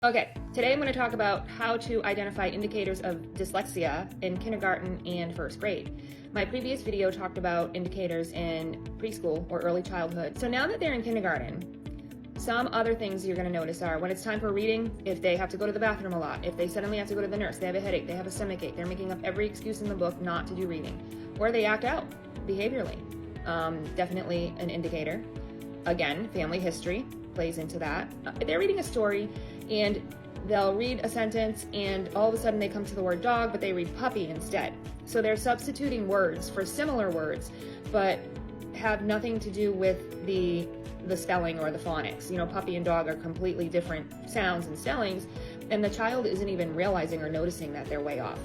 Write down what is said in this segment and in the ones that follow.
Okay, today I'm going to talk about how to identify indicators of dyslexia in kindergarten and first grade. My previous video talked about indicators in preschool or early childhood. So now that they're in kindergarten, some other things you're going to notice are when it's time for reading, if they have to go to the bathroom a lot, if they suddenly have to go to the nurse, they have a headache, they have a stomachache, they're making up every excuse in the book not to do reading, or they act out behaviorally. Definitely an indicator. Again, family history plays into that. They're reading a story and they'll read a sentence and all of a sudden they come to the word dog, but they read puppy instead. So they're substituting words for similar words, but have nothing to do with the spelling or the phonics. You know, puppy and dog are completely different sounds and spellings, and the child isn't even realizing or noticing that they're way off.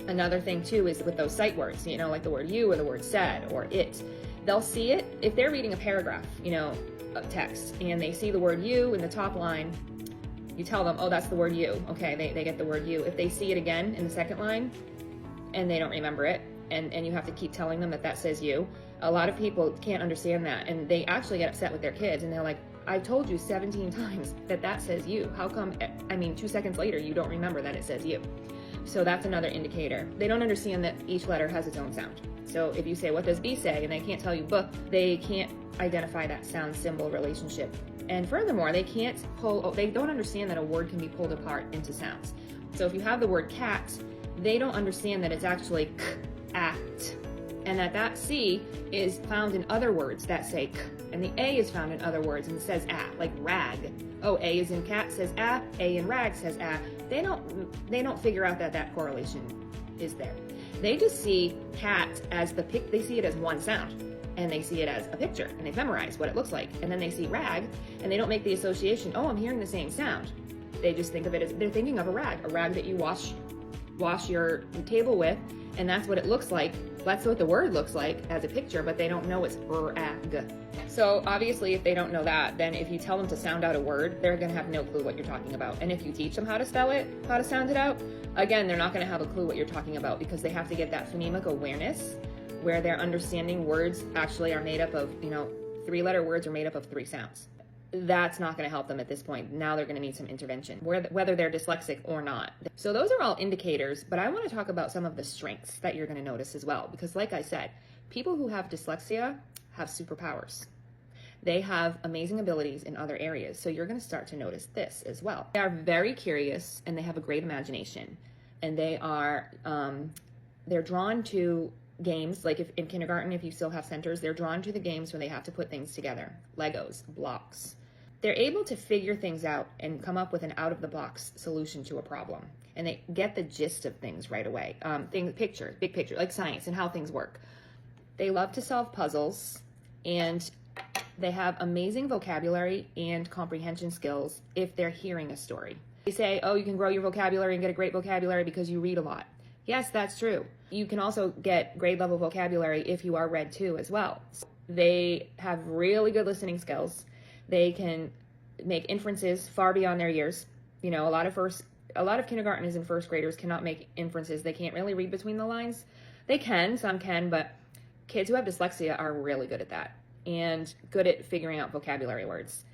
Another thing too is with those sight words, you know, like the word you or the word said or it. They'll see it if they're reading a paragraph, you know, of text, and they see the word you in the top line. You tell them, oh, that's the word you. Okay, they get the word you. If they see it again in the second line and they don't remember it, and you have to keep telling them that that says you, a lot of people can't understand that, and they actually get upset with their kids, and they're like, I've told you 17 times that that says you. How come, 2 seconds later, you don't remember that it says you? So that's another indicator. They don't understand that each letter has its own sound. So if you say, what does B say? And they can't tell you book, they can't identify that sound symbol relationship. And furthermore, they don't understand that a word can be pulled apart into sounds. So if you have the word cat, they don't understand that it's actually k, at, and that C is found in other words that say k, and the A is found in other words and says a, like rag. Oh, A is in cat says a in rag says a. They don't figure out that correlation is there. They just see cat as they see it as one sound, and they see it as a picture, and they memorize what it looks like. And then they see rag, and they don't make the association, oh, I'm hearing the same sound. They just think of it as, they're thinking of a rag that you wash your table with, and that's what it looks like. That's what the word looks like as a picture, but they don't know it's rag. So obviously, if they don't know that, then if you tell them to sound out a word, they're gonna have no clue what you're talking about. And if you teach them how to spell it, how to sound it out, again, they're not gonna have a clue what you're talking about, because they have to get that phonemic awareness where they're understanding words actually are made up of, 3-letter words are made up of 3 sounds. That's not going to help them at this point. Now they're going to need some intervention, whether they're dyslexic or not. So those are all indicators, but I want to talk about some of the strengths that you're going to notice as well, because like I said, people who have dyslexia have superpowers. They have amazing abilities in other areas, so you're going to start to notice this as well. They are very curious, and they have a great imagination, and they're drawn to games, like if in kindergarten, if you still have centers, they're drawn to the games where they have to put things together, Legos, blocks. They're able to figure things out and come up with an out-of-the-box solution to a problem, and they get the gist of things right away. Big picture, like science and how things work. They love to solve puzzles, and they have amazing vocabulary and comprehension skills if they're hearing a story. They say, oh, you can grow your vocabulary and get a great vocabulary because you read a lot. Yes, that's true. You can also get grade level vocabulary if you are read too as well. They have really good listening skills. They can make inferences far beyond their years. You know, a lot of kindergartners and first graders cannot make inferences. They can't really read between the lines. They can, some can, but kids who have dyslexia are really good at that and good at figuring out vocabulary words.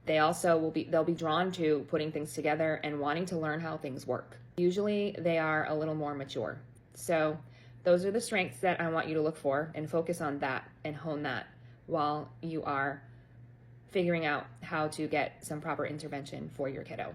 They also they'll be drawn to putting things together and wanting to learn how things work. Usually they are a little more mature. So those are the strengths that I want you to look for and focus on that and hone that while you are figuring out how to get some proper intervention for your kiddo.